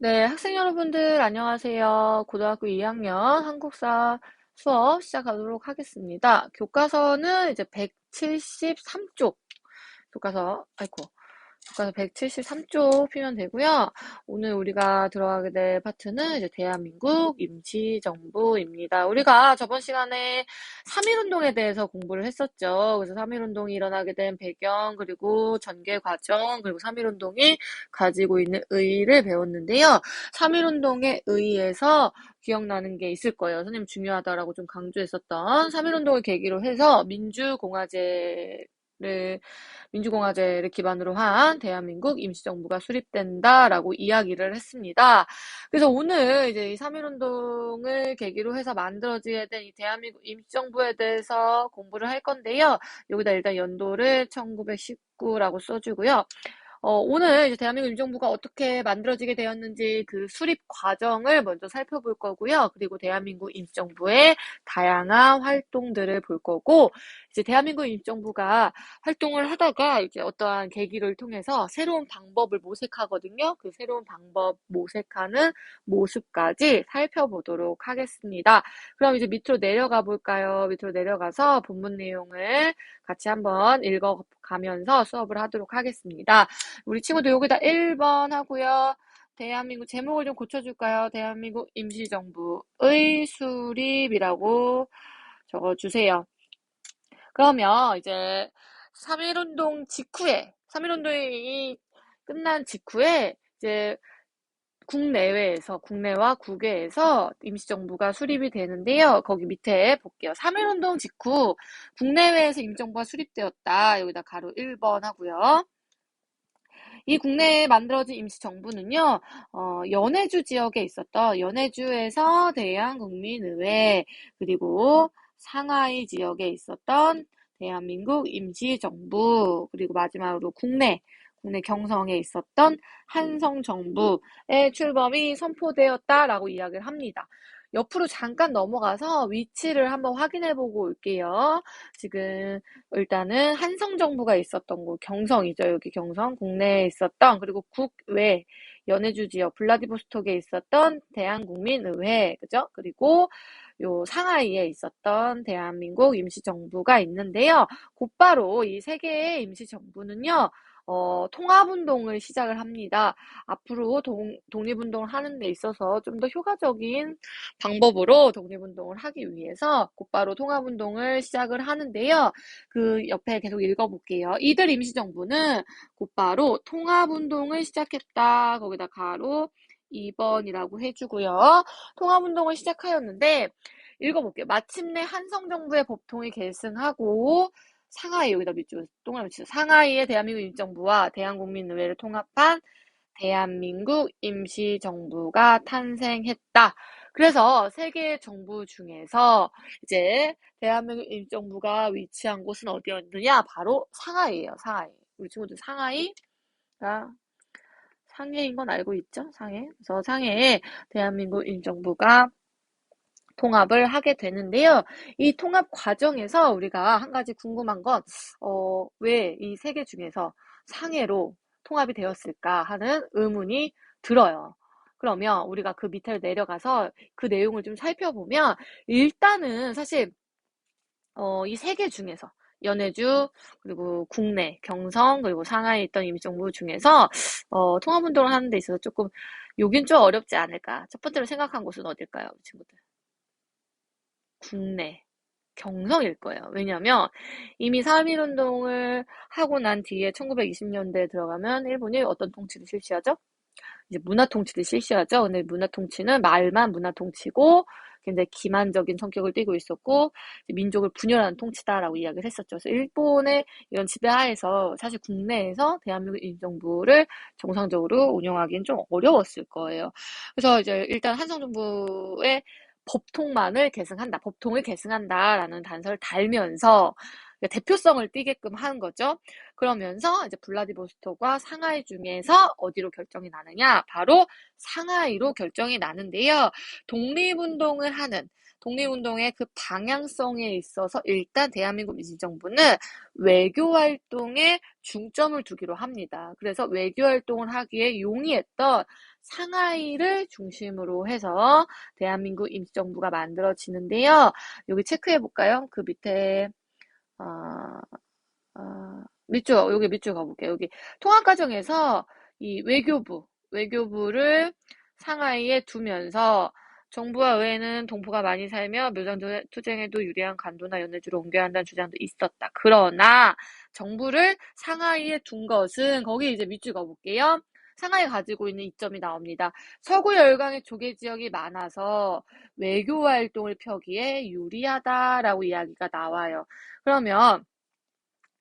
네, 학생 여러분들 안녕하세요. 고등학교 2학년 한국사 수업 시작하도록 하겠습니다. 교과서는 이제 173쪽 교과서 173쪽 피면 되고요. 오늘 우리가 들어가게 될 파트는 이제 대한민국 임시정부입니다. 우리가 저번 시간에 3.1운동에 대해서 공부를 했었죠. 그래서 3.1운동이 일어나게 된 배경, 그리고 전개 과정, 그리고 3.1운동이 가지고 있는 의의를 배웠는데요. 3.1운동에 의해서 기억나는 게 있을 거예요. 선생님 중요하다라고 좀 강조했었던 3.1운동을 계기로 해서 민주공화제를 기반으로 한 대한민국 임시정부가 수립된다라고 이야기를 했습니다. 그래서 오늘 이제 이 3.1운동을 계기로 해서 만들어지게 된 이 대한민국 임시정부에 대해서 공부를 할 건데요. 여기다 일단 연도를 1919라고 써주고요. 오늘 이제 대한민국 임시정부가 어떻게 만들어지게 되었는지 그 수립 과정을 먼저 살펴볼 거고요. 그리고 대한민국 임시정부의 다양한 활동들을 볼 거고, 이제 대한민국 임시정부가 활동을 하다가 이제 어떠한 계기를 통해서 새로운 방법을 모색하거든요. 그 새로운 방법 모색하는 모습까지 살펴보도록 하겠습니다. 그럼 이제 밑으로 내려가 볼까요? 밑으로 내려가서 본문 내용을 같이 한번 읽어가면서 수업을 하도록 하겠습니다. 우리 친구들 여기다 1번 하고요. 대한민국 제목을 좀 고쳐줄까요? 대한민국 임시정부의 수립이라고 적어주세요. 그러면 이제 3.1운동 직후에, 3.1운동이 끝난 직후에 이제 국내와 국외에서 임시정부가 수립이 되는데요. 거기 밑에 볼게요. 3.1운동 직후 국내외에서 임시정부가 수립되었다. 여기다 가로 1번 하고요. 이 국내에 만들어진 임시정부는요, 연해주 지역에 있었던 연해주에서 대한국민의회, 그리고 상하이 지역에 있었던 대한민국 임시정부, 그리고 마지막으로 국내 경성에 있었던 한성정부의 출범이 선포되었다라고 이야기를 합니다. 옆으로 잠깐 넘어가서 위치를 한번 확인해 보고 올게요. 지금 일단은 한성정부가 있었던 곳, 경성이죠. 여기 경성, 국내에 있었던, 그리고 국외, 연해주 지역, 블라디보스톡에 있었던 대한국민의회, 그죠? 그리고 요 상하이에 있었던 대한민국 임시정부가 있는데요. 곧바로 이 세 개의 임시정부는요, 통합운동을 시작을 합니다. 앞으로 독립운동을 하는 데 있어서 좀 더 효과적인 방법으로 독립운동을 하기 위해서 곧바로 통합운동을 시작을 하는데요. 그 옆에 계속 읽어볼게요. 이들 임시정부는 곧바로 통합운동을 시작했다. 거기다 가로 2번이라고 해주고요. 통합운동을 시작하였는데 읽어볼게요. 마침내 한성정부의 법통이 계승하고 상하이 여기다 밑줄 동그라미 치죠. 상하이의 대한민국 임시정부와 대한국민의회를 통합한 대한민국 임시정부가 탄생했다. 그래서 세계 정부 중에서 이제 대한민국 임시정부가 위치한 곳은 어디였느냐? 바로 상하이예요. 상하이. 우리 친구들 상하이가 상해인 건 알고 있죠? 상해. 그래서 상해에 대한민국 임시정부가 통합을 하게 되는데요. 이 통합 과정에서 우리가 한 가지 궁금한 건, 왜 이 세 개 중에서 상해로 통합이 되었을까 하는 의문이 들어요. 그러면 우리가 그 밑을 내려가서 그 내용을 좀 살펴보면, 일단은 사실, 이 세 개 중에서, 연해주, 그리고 국내, 경성, 그리고 상하이에 있던 임시정부 중에서, 통합운동을 하는 데 있어서 조금, 요긴 좀 어렵지 않을까. 첫 번째로 생각한 곳은 어딜까요, 친구들? 국내, 경성일 거예요. 왜냐면 이미 3.1운동을 하고 난 뒤에 1920년대에 들어가면 일본이 어떤 통치를 실시하죠? 이제 문화 통치를 실시하죠. 근데 문화 통치는 말만 문화 통치고 굉장히 기만적인 성격을 띠고 있었고 민족을 분열하는 통치다라고 이야기를 했었죠. 그래서 일본의 이런 지배하에서 사실 국내에서 대한민국 임시정부를 정상적으로 운영하기는 좀 어려웠을 거예요. 그래서 이제 일단 한성정부의 법통을 계승한다라는 단서를 달면서 대표성을 띠게끔 한 거죠. 그러면서 이제 블라디보스토크와 상하이 중에서 어디로 결정이 나느냐? 바로 상하이로 결정이 나는데요. 독립운동의 그 방향성에 있어서 일단 대한민국 민주정부는 외교활동에 중점을 두기로 합니다. 그래서 외교활동을 하기에 용이했던 상하이를 중심으로 해서 대한민국 임시정부가 만들어지는데요. 여기 체크해 볼까요? 그 밑에 어, 여기 밑줄 가볼게요. 여기 통합과정에서 이 외교부를 상하이에 두면서 정부와 의회는 동포가 많이 살며 묘장투쟁에도 유리한 간도나 연해주로 옮겨야 한다는 주장도 있었다. 그러나 정부를 상하이에 둔 것은 거기 이제 밑줄 가볼게요. 상하이 가지고 있는 이점이 나옵니다. 서구 열강의 조개 지역이 많아서 외교 활동을 펴기에 유리하다라고 이야기가 나와요. 그러면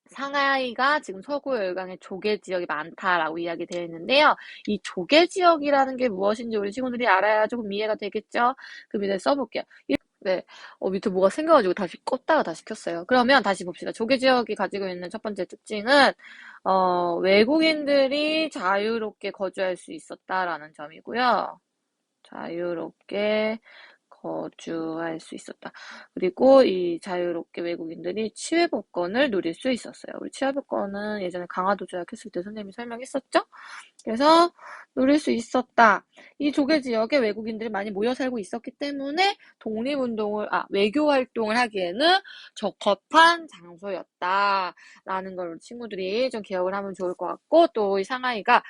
상하이가 지금 서구 열강의 조개 지역이 많다라고 이야기되어 있는데요. 이 조개 지역이라는 게 무엇인지 우리 친구들이 알아야 조금 이해가 되겠죠? 그 밑에 써볼게요. 네, 밑에 뭐가 생겨가지고 다시 껐다가 다시 켰어요. 그러면 다시 봅시다. 조개 지역이 가지고 있는 첫 번째 특징은 외국인들이 자유롭게 거주할 수 있었다라는 점이고요. 자유롭게 거주할 수 있었다. 그리고 이 자유롭게 외국인들이 치외법권을 누릴 수 있었어요. 우리 치외법권은 예전에 강화도 조약했을 때 선생님이 설명했었죠? 그래서 누릴 수 있었다. 이 조개 지역에 외국인들이 많이 모여 살고 있었기 때문에 외교 활동을 하기에는 적합한 장소였다라는 걸 친구들이 좀 기억을 하면 좋을 것 같고, 또 이 상하이가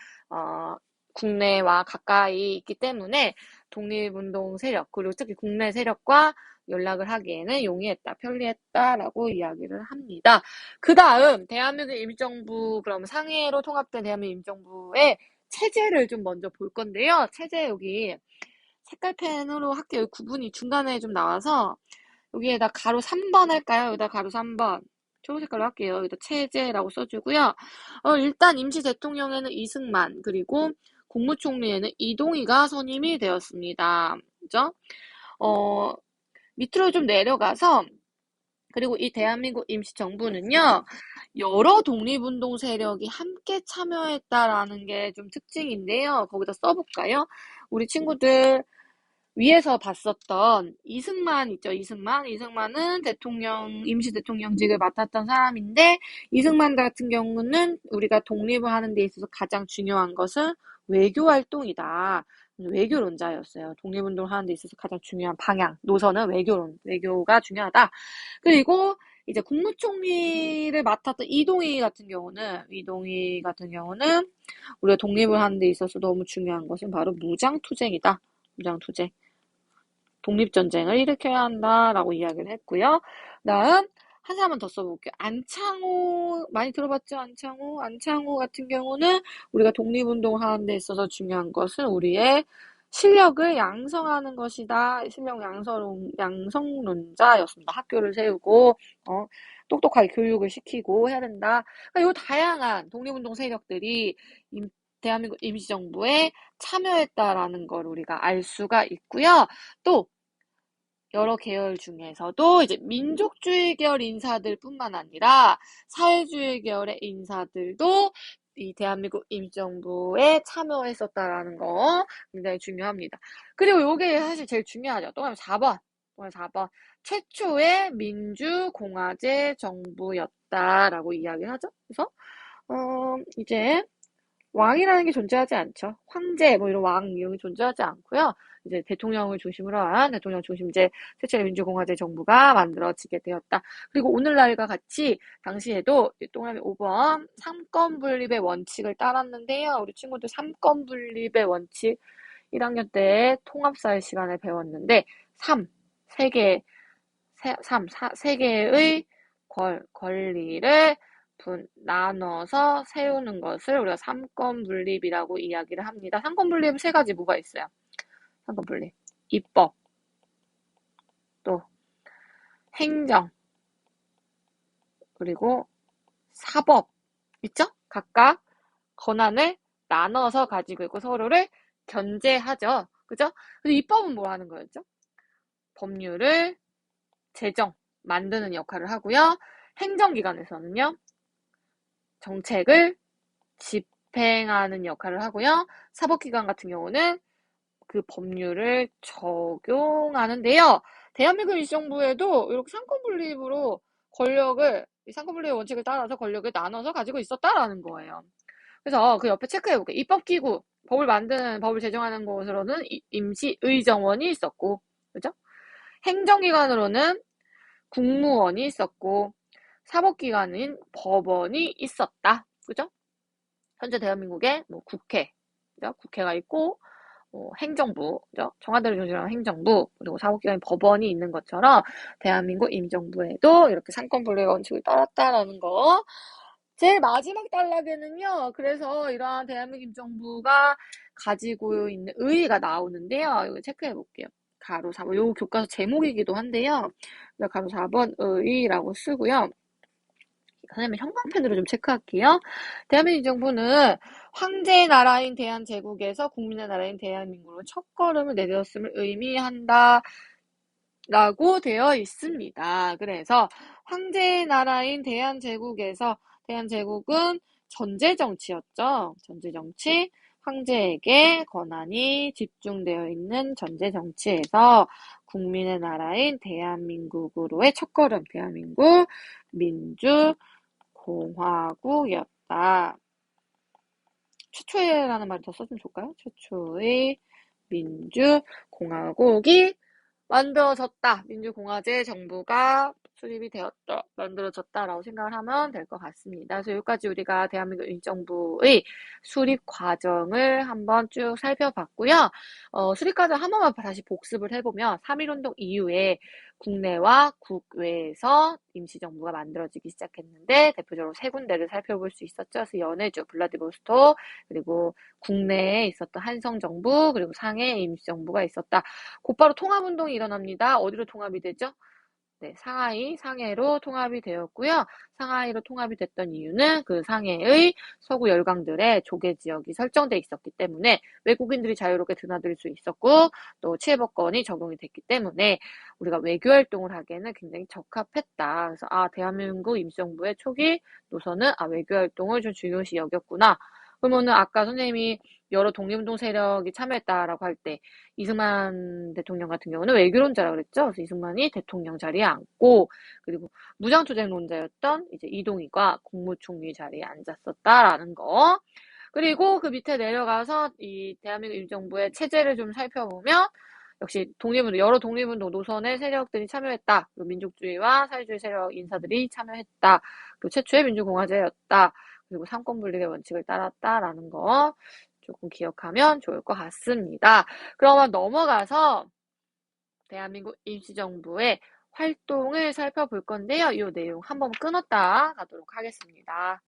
국내와 가까이 있기 때문에 독립운동 세력, 그리고 특히 국내 세력과 연락을 하기에는 용이했다, 편리했다라고 이야기를 합니다. 그 다음, 대한민국 임시정부, 그럼 상해로 통합된 대한민국 임시정부의 체제를 좀 먼저 볼 건데요. 체제 여기 색깔펜으로 할게요. 여기 구분이 중간에 좀 나와서 여기에다 가로 3번 할까요? 여기다 가로 3번. 초록 색깔로 할게요. 여기다 체제라고 써주고요. 일단 임시 대통령에는 이승만, 그리고 국무총리에는 이동희가 선임이 되었습니다. 그죠? 밑으로 좀 내려가서, 그리고 이 대한민국 임시정부는요, 여러 독립운동 세력이 함께 참여했다라는 게 좀 특징인데요. 거기다 써볼까요? 우리 친구들 위에서 봤었던 이승만 있죠, 이승만. 이승만은 임시 대통령직을 맡았던 사람인데, 이승만 같은 경우는 우리가 독립을 하는 데 있어서 가장 중요한 것은 외교 활동이다. 외교론자였어요. 독립운동을 하는 데 있어서 가장 중요한 방향, 노선은 외교가 중요하다. 그리고 이제 국무총리를 맡았던 이동희 같은 경우는 우리가 독립을 하는 데 있어서 너무 중요한 것은 바로 무장투쟁이다. 무장투쟁. 독립전쟁을 일으켜야 한다라고 이야기를 했고요. 다음 한 사람만 더 써볼게요. 안창호 많이 들어봤죠? 안창호 같은 경우는 우리가 독립운동을 하는 데 있어서 중요한 것은 우리의 실력을 양성하는 것이다. 실력 양성론자였습니다. 학교를 세우고 똑똑하게 교육을 시키고 해야 된다. 그러니까 이 다양한 독립운동 세력들이 대한민국 임시정부에 참여했다라는 걸 우리가 알 수가 있고요. 또 여러 계열 중에서도 이제 민족주의 계열 인사들 뿐만 아니라 사회주의 계열의 인사들도 이 대한민국 임시정부에 참여했었다라는 거 굉장히 중요합니다. 그리고 요게 사실 제일 중요하죠. 또 가면 4번. 최초의 민주공화제 정부였다라고 이야기를 하죠. 그래서 이제 왕이라는 게 존재하지 않죠. 황제, 이런 왕, 이런 게 존재하지 않고요. 이제 대통령을 중심으로 한 대통령 중심제 최초의 민주공화제 정부가 만들어지게 되었다. 그리고 오늘날과 같이 당시에도 동그라미 5번 삼권 분립의 원칙을 따랐는데요. 우리 친구들 삼권 분립의 원칙 1학년 때 통합사회 시간에 배웠는데 세 개의 권리를 나눠서 세우는 것을 우리가 삼권분립이라고 이야기를 합니다. 삼권분립은 세 가지 뭐가 있어요? 삼권분립. 입법, 또 행정, 그리고 사법 있죠? 각각 권한을 나눠서 가지고 있고 서로를 견제하죠. 그죠? 그래서 입법은 뭐 하는 거였죠? 법률을 만드는 역할을 하고요. 행정기관에서는요. 정책을 집행하는 역할을 하고요. 사법기관 같은 경우는 그 법률을 적용하는데요. 대한민국 임시정부에도 이렇게 상권분립으로 권력을, 이 상권분립의 원칙을 따라서 권력을 나눠서 가지고 있었다라는 거예요. 그래서 그 옆에 체크해볼게요. 입법기구, 법을 제정하는 곳으로는 임시의정원이 있었고, 그죠? 행정기관으로는 국무원이 있었고, 사법기관인 법원이 있었다. 그죠? 현재 대한민국에 뭐 국회, 그죠? 국회가 있고, 행정부, 그죠? 청와대를 중심으로 한 행정부, 그리고 사법기관인 법원이 있는 것처럼 대한민국 임정부에도 이렇게 상권분립의 원칙을 따랐다라는 거. 제일 마지막 단락에는요, 그래서 이러한 대한민국 임정부가 가지고 있는 의의가 나오는데요. 이거 체크해 볼게요. 가로 4번, 요 교과서 제목이기도 한데요. 가로 4번 의의라고 쓰고요. 선생님 형광펜으로 좀 체크할게요. 대한민국 정부는 황제의 나라인 대한제국에서 국민의 나라인 대한민국으로 첫걸음을 내딛었음을 의미한다 라고 되어 있습니다. 그래서 황제의 나라인 대한제국에서, 대한제국은 전제정치였죠. 전제정치, 황제에게 권한이 집중되어 있는 전제정치에서 국민의 나라인 대한민국으로의 첫걸음, 대한민국 민주공화국이었다. 최초의라는 말을 더 써주면 좋을까요? 최초의 민주공화국이 만들어졌다. 민주공화제 정부가 수립이 되었다. 만들어졌다라고 생각을 하면 될 것 같습니다. 그래서 여기까지 우리가 대한민국 임정부의 수립 과정을 한번 쭉 살펴봤고요. 수립 과정 한 번만 다시 복습을 해보면 3.1운동 이후에 국내와 국외에서 임시정부가 만들어지기 시작했는데 대표적으로 세 군데를 살펴볼 수 있었죠. 그래서 연해주, 블라디보스토크, 그리고 국내에 있었던 한성정부, 그리고 상해 임시정부가 있었다. 곧바로 통합운동이 일어납니다. 어디로 통합이 되죠? 네, 상해로 통합이 되었고요. 상하이로 통합이 됐던 이유는 그 상해의 서구 열강들의 조개 지역이 설정돼 있었기 때문에 외국인들이 자유롭게 드나들 수 있었고 또 치해법권이 적용이 됐기 때문에 우리가 외교활동을 하기에는 굉장히 적합했다. 그래서 대한민국 임시정부의 초기 노선은 외교활동을 좀 중요시 여겼구나. 그러면은 아까 선생님이 여러 독립운동 세력이 참여했다라고 할 때 이승만 대통령 같은 경우는 외교론자라고 그랬죠. 그래서 이승만이 대통령 자리에 앉고 그리고 무장투쟁론자였던 이제 이동희가 국무총리 자리에 앉았었다라는 거. 그리고 그 밑에 내려가서 이 대한민국 임정부의 체제를 좀 살펴보면 역시 여러 독립운동 노선의 세력들이 참여했다. 그리고 민족주의와 사회주의 세력 인사들이 참여했다. 그리고 최초의 민주공화제였다. 그리고 삼권분립의 원칙을 따랐다라는 거 조금 기억하면 좋을 것 같습니다. 그러면 넘어가서 대한민국 임시정부의 활동을 살펴볼 건데요. 이 내용 한번 끊었다 가도록 하겠습니다.